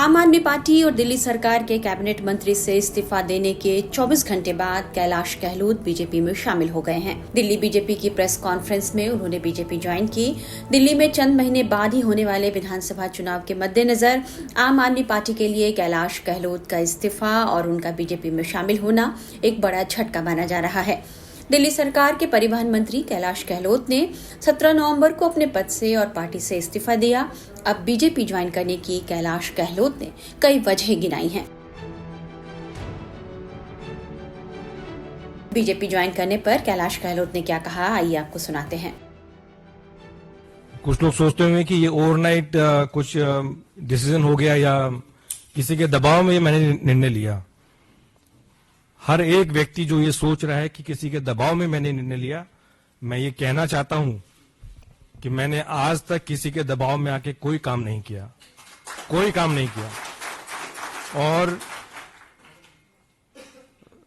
आम आदमी पार्टी और दिल्ली सरकार के कैबिनेट मंत्री से इस्तीफा देने के 24 घंटे बाद कैलाश गहलोत बीजेपी में शामिल हो गए हैं। दिल्ली बीजेपी की प्रेस कॉन्फ्रेंस में उन्होंने बीजेपी ज्वाइन की। दिल्ली में चंद महीने बाद ही होने वाले विधानसभा चुनाव के मद्देनजर आम आदमी पार्टी के लिए कैलाश गहलोत का इस्तीफा और उनका बीजेपी में शामिल होना एक बड़ा झटका माना जा रहा है। दिल्ली सरकार के परिवहन मंत्री कैलाश गहलोत ने 17 नवंबर को अपने पद से और पार्टी से इस्तीफा दिया। अब बीजेपी ज्वाइन करने की कैलाश गहलोत ने कई वजह गिनाई हैं। बीजेपी ज्वाइन करने पर कैलाश गहलोत ने क्या कहा, आइए आपको सुनाते हैं। कुछ लोग सोचते होंगे कि ये ओवरनाइट कुछ डिसीजन हो गया या किसी के दबाव में मैंने निर्णय लिया। हर एक व्यक्ति जो ये सोच रहा है कि किसी के दबाव में मैंने निर्णय लिया, मैं ये कहना चाहता हूं कि मैंने आज तक किसी के दबाव में आके कोई काम नहीं किया, कोई काम नहीं किया। और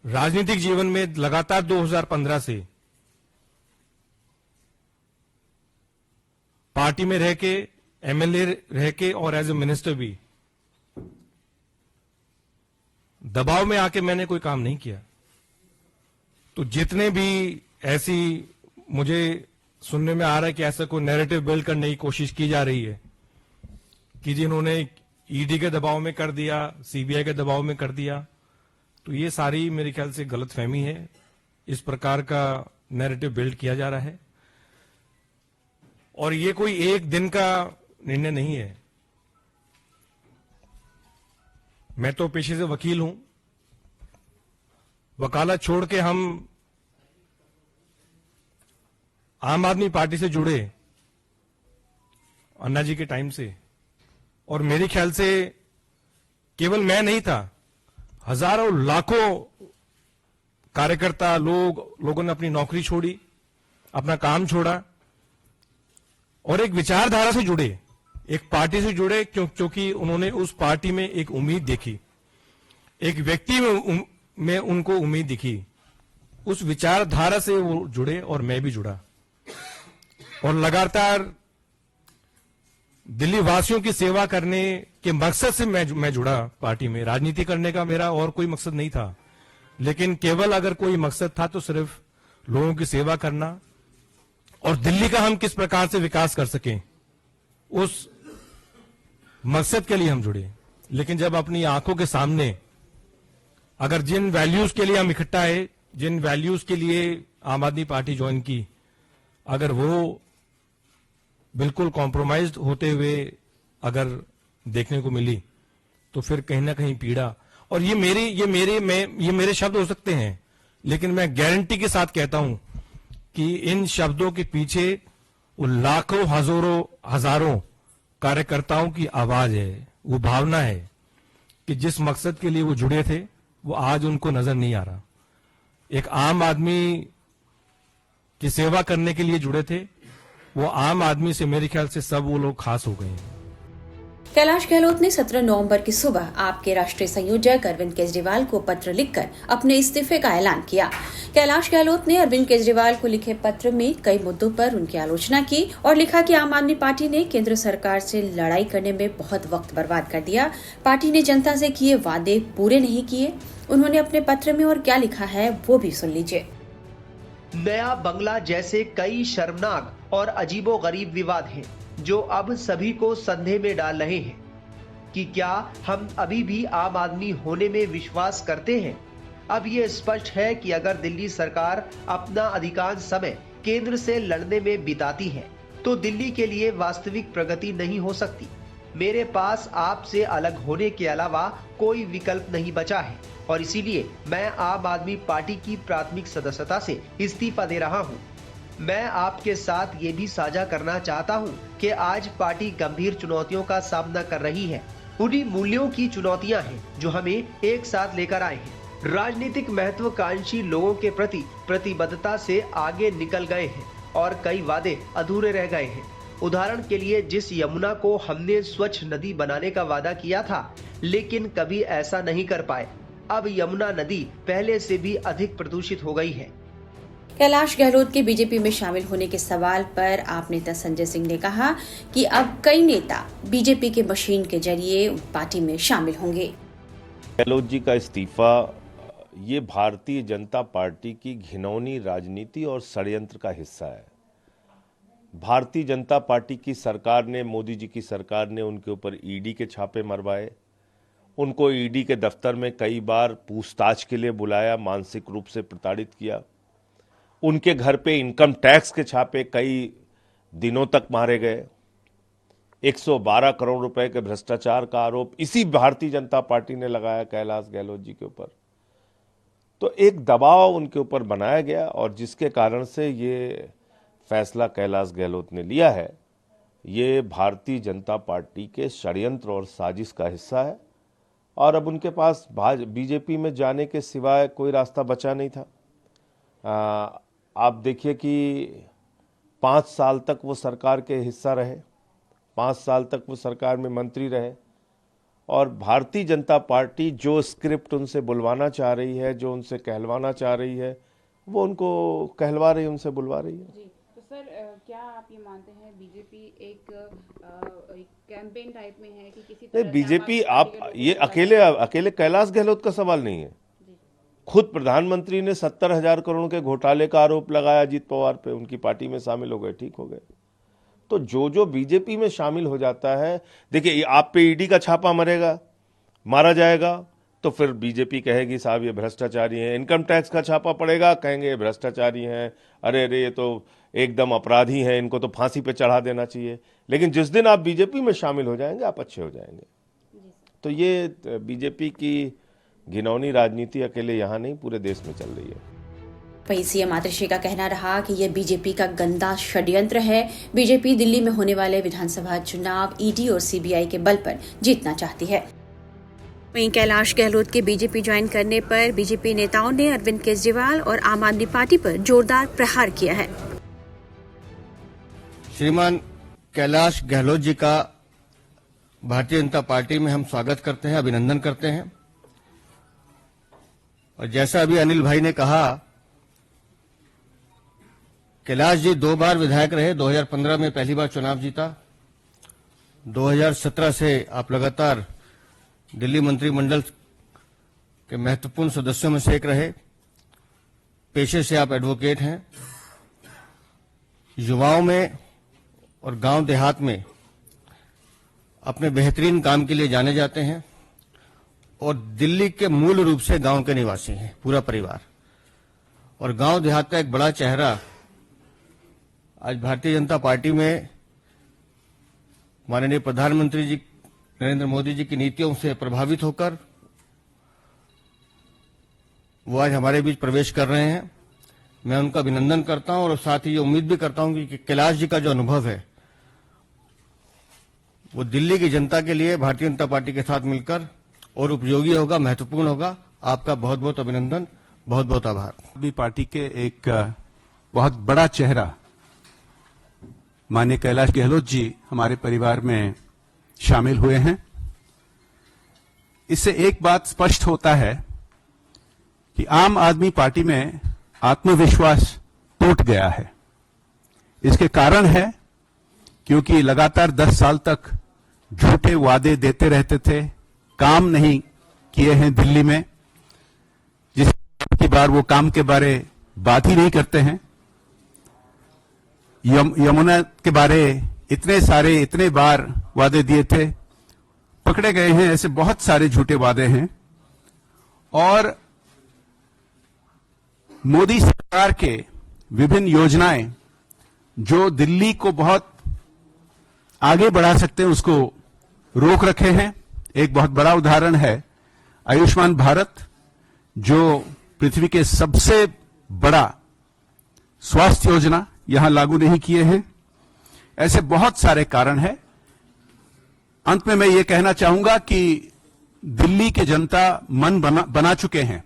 राजनीतिक जीवन में लगातार 2015 से पार्टी में रह के, एमएलए रह के और एज ए मिनिस्टर भी दबाव में आके मैंने कोई काम नहीं किया। तो जितने भी ऐसी मुझे सुनने में आ रहा है कि ऐसा कोई नैरेटिव बिल्ड करने की कोशिश की जा रही है कि जिन्होंने ईडी के दबाव में कर दिया, सीबीआई के दबाव में कर दिया, तो ये सारी मेरे ख्याल से गलतफहमी है। इस प्रकार का नैरेटिव बिल्ड किया जा रहा है और ये कोई एक दिन का निर्णय नहीं है। मैं तो पेशे से वकील हूं। वकालत छोड़ के हम आम आदमी पार्टी से जुड़े अन्ना जी के टाइम से, और मेरे ख्याल से केवल मैं नहीं था, हजारों लाखों कार्यकर्ता लोगों ने अपनी नौकरी छोड़ी, अपना काम छोड़ा और एक विचारधारा से जुड़े, एक पार्टी से जुड़े क्योंकि उन्होंने उस पार्टी में एक उम्मीद देखी, एक व्यक्ति में उनको उम्मीद दिखी। उस विचारधारा से वो जुड़े और मैं भी जुड़ा और लगातार दिल्ली वासियों की सेवा करने के मकसद से मैं जुड़ा पार्टी में। राजनीति करने का मेरा और कोई मकसद नहीं था, लेकिन केवल अगर कोई मकसद था तो सिर्फ लोगों की सेवा करना और दिल्ली का हम किस प्रकार से विकास कर सकें, उस मकसद के लिए हम जुड़े। लेकिन जब अपनी आंखों के सामने अगर जिन वैल्यूज के लिए हम इकट्ठा है, जिन वैल्यूज के लिए आम आदमी पार्टी ज्वाइन की, अगर वो बिल्कुल कॉम्प्रोमाइज्ड होते हुए अगर देखने को मिली तो फिर कहीं ना कहीं पीड़ा। और ये मेरे शब्द हो सकते हैं, लेकिन मैं गारंटी के साथ कहता हूं कि इन शब्दों के पीछे वो लाखों हजारों कार्यकर्ताओं की आवाज है, वो भावना है कि जिस मकसद के लिए वो जुड़े थे वो आज उनको नजर नहीं आ रहा। एक आम आदमी की सेवा करने के लिए जुड़े थे, वो आम आदमी से मेरे ख्याल से सब वो लोग खास हो गए हैं। कैलाश गहलोत ने 17 नवंबर की सुबह आपके राष्ट्रीय संयोजक अरविंद केजरीवाल को पत्र लिखकर अपने इस्तीफे का ऐलान किया। कैलाश गहलोत ने अरविंद केजरीवाल को लिखे पत्र में कई मुद्दों पर उनकी आलोचना की और लिखा कि आम आदमी पार्टी ने केंद्र सरकार से लड़ाई करने में बहुत वक्त बर्बाद कर दिया। पार्टी ने जनता से किए वादे पूरे नहीं किए। उन्होंने अपने पत्र में और क्या लिखा है वो भी सुन लीजिए। नया बंगला जैसे कई शर्मनाक और अजीबोगरीब विवाद हैं जो अब सभी को संदेह में डाल रहे हैं कि क्या हम अभी भी आम आदमी होने में विश्वास करते हैं। अब ये स्पष्ट है कि अगर दिल्ली सरकार अपना अधिकांश समय केंद्र से लड़ने में बिताती है तो दिल्ली के लिए वास्तविक प्रगति नहीं हो सकती। मेरे पास आपसे अलग होने के अलावा कोई विकल्प नहीं बचा है और इसीलिए मैं आम आदमी पार्टी की प्राथमिक सदस्यता से इस्तीफा दे रहा हूं। मैं आपके साथ ये भी साझा करना चाहता हूं कि आज पार्टी गंभीर चुनौतियों का सामना कर रही है। उन्हीं मूल्यों की चुनौतियां हैं जो हमें एक साथ लेकर आए हैं। राजनीतिक महत्वाकांक्षी लोगों के प्रति प्रतिबद्धता से आगे निकल गए हैं और कई वादे अधूरे रह गए हैं। उदाहरण के लिए, जिस यमुना को हमने स्वच्छ नदी बनाने का वादा किया था लेकिन कभी ऐसा नहीं कर पाए, अब यमुना नदी पहले से भी अधिक प्रदूषित हो गई है। कैलाश गहलोत के बीजेपी में शामिल होने के सवाल पर आप नेता संजय सिंह ने कहा कि अब कई नेता बीजेपी के मशीन के जरिए पार्टी में शामिल होंगे। गहलोत जी का इस्तीफा ये भारतीय जनता पार्टी की घिनौनी राजनीति और षड्यंत्र का हिस्सा है। भारतीय जनता पार्टी की सरकार ने, मोदी जी की सरकार ने उनके ऊपर ईडी के छापे मरवाए, उनको ईडी के दफ्तर में कई बार पूछताछ के लिए बुलाया, मानसिक रूप से प्रताड़ित किया। उनके घर पे इनकम टैक्स के छापे कई दिनों तक मारे गए। 112 करोड़ रुपए के भ्रष्टाचार का आरोप इसी भारतीय जनता पार्टी ने लगाया कैलाश गहलोत जी के ऊपर। तो एक दबाव उनके ऊपर बनाया गया और जिसके कारण से ये फैसला कैलाश गहलोत ने लिया है, ये भारतीय जनता पार्टी के षड्यंत्र और साजिश का हिस्सा है और अब उनके पास बीजेपी में जाने के सिवाय कोई रास्ता बचा नहीं था। आप देखिए कि 5 साल तक वो सरकार के हिस्सा रहे, 5 साल तक वो सरकार में मंत्री रहे और भारतीय जनता पार्टी जो स्क्रिप्ट उनसे बुलवाना चाह रही है, जो उनसे कहलवाना चाह रही है, वो उनको कहलवा रही है, उनसे बुलवा रही है। जी तो सर, क्या आप ये मानते हैं बीजेपी एक कैंपेन टाइप में है कि किसी तरह बीजेपी, आप ये अकेले कैलाश गहलोत का सवाल नहीं है। खुद प्रधानमंत्री ने 70,000 करोड़ के घोटाले का आरोप लगाया अजीत पवार पे, उनकी पार्टी में शामिल हो गए, ठीक हो गए। तो जो बीजेपी में शामिल हो जाता है, देखिए आप पे ईडी का छापा मारा जाएगा तो फिर बीजेपी कहेगी साहब ये भ्रष्टाचारी हैं। इनकम टैक्स का छापा पड़ेगा, कहेंगे ये भ्रष्टाचारी हैं, अरे ये तो एकदम अपराधी हैं, इनको तो फांसी पे चढ़ा देना चाहिए। लेकिन जिस दिन आप बीजेपी में शामिल हो जाएंगे, आप अच्छे हो जाएंगे। तो ये बीजेपी की घिनौनी राजनीति अकेले यहाँ नहीं, पूरे देश में चल रही है। वहीं सीएम आतिशी का कहना रहा कि यह बीजेपी का गंदा षड्यंत्र है। बीजेपी दिल्ली में होने वाले विधानसभा चुनाव ईडी और सीबीआई के बल पर जीतना चाहती है। वहीं कैलाश गहलोत के बीजेपी ज्वाइन करने पर बीजेपी नेताओं ने अरविंद केजरीवाल और आम आदमी पार्टी पर जोरदार प्रहार किया है। श्रीमान कैलाश गहलोत जी का भारतीय जनता पार्टी में हम स्वागत करते हैं, अभिनंदन करते हैं। और जैसा अभी अनिल भाई ने कहा, कैलाश जी 2 बार विधायक रहे। 2015 में पहली बार चुनाव जीता, 2017 से आप लगातार दिल्ली मंत्रिमंडल के महत्वपूर्ण सदस्यों में से एक रहे। पेशे से आप एडवोकेट हैं। युवाओं में और गांव देहात में अपने बेहतरीन काम के लिए जाने जाते हैं और दिल्ली के मूल रूप से गांव के निवासी हैं, पूरा परिवार। और गांव देहात का एक बड़ा चेहरा आज भारतीय जनता पार्टी में माननीय प्रधानमंत्री जी नरेंद्र मोदी जी की नीतियों से प्रभावित होकर वो आज हमारे बीच प्रवेश कर रहे हैं। मैं उनका अभिनंदन करता हूं और साथ ही ये उम्मीद भी करता हूं कि कैलाश जी का जो अनुभव है वो दिल्ली की जनता के लिए भारतीय जनता पार्टी के साथ मिलकर और उपयोगी होगा, महत्वपूर्ण होगा। आपका बहुत बहुत अभिनंदन, बहुत बहुत आभार। आदमी पार्टी के एक बहुत बड़ा चेहरा माननीय कैलाश गहलोत जी हमारे परिवार में शामिल हुए हैं। इससे एक बात स्पष्ट होता है कि आम आदमी पार्टी में आत्मविश्वास टूट गया है। इसके कारण है क्योंकि लगातार 10 साल तक झूठे वादे देते रहते थे, काम नहीं किए हैं दिल्ली में, जिसकी बार वो काम के बारे बात ही नहीं करते हैं। यमुना के बारे इतने बार वादे दिए थे, पकड़े गए हैं। ऐसे बहुत सारे झूठे वादे हैं और मोदी सरकार के विभिन्न योजनाएं जो दिल्ली को बहुत आगे बढ़ा सकते हैं, उसको रोक रखे हैं। एक बहुत बड़ा उदाहरण है आयुष्मान भारत, जो पृथ्वी के सबसे बड़ा स्वास्थ्य योजना, यहां लागू नहीं किए हैं। ऐसे बहुत सारे कारण हैं। अंत में मैं ये कहना चाहूंगा कि दिल्ली के जनता मन बना चुके हैं।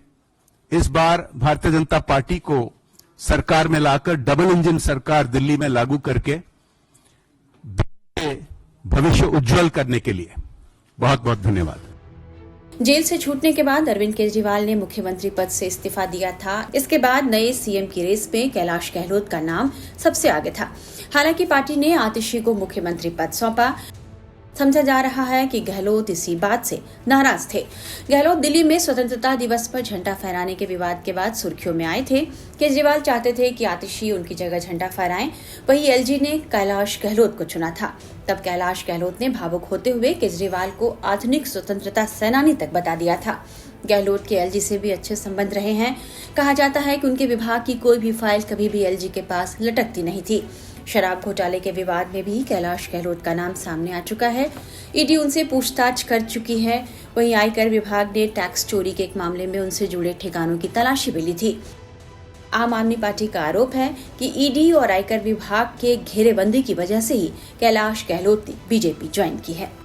इस बार भारतीय जनता पार्टी को सरकार में लाकर डबल इंजन सरकार दिल्ली में लागू करके भविष्य उज्जवल करने के लिए बहुत बहुत धन्यवाद। जेल से छूटने के बाद अरविंद केजरीवाल ने मुख्यमंत्री पद से इस्तीफा दिया था। इसके बाद नए सीएम की रेस में कैलाश गहलोत का नाम सबसे आगे था। हालांकि पार्टी ने आतिशी को मुख्यमंत्री पद सौंपा। समझा जा रहा है कि गहलोत इसी बात से नाराज थे। गहलोत दिल्ली में स्वतंत्रता दिवस पर झंडा फहराने के विवाद के बाद सुर्खियों में आए थे। केजरीवाल चाहते थे कि आतिशी उनकी जगह झंडा फहराएं, वहीं एलजी ने कैलाश गहलोत को चुना था। तब कैलाश गहलोत ने भावुक होते हुए केजरीवाल को आधुनिक स्वतंत्रता सेनानी तक बता दिया था। गहलोत के एलजी से भी अच्छे संबंध रहे हैं। कहा जाता है कि उनके विभाग की कोई भी फाइल कभी भी एलजी के पास लटकती नहीं थी। शराब घोटाले के विवाद में भी कैलाश गहलोत का नाम सामने आ चुका है। ईडी उनसे पूछताछ कर चुकी है। वहीं आयकर विभाग ने टैक्स चोरी के एक मामले में उनसे जुड़े ठिकानों की तलाशी भी ली थी। आम आदमी पार्टी का आरोप है कि ईडी और आयकर विभाग के घेरेबंदी की वजह से ही कैलाश गहलोत ने बीजेपी ज्वाइन की है।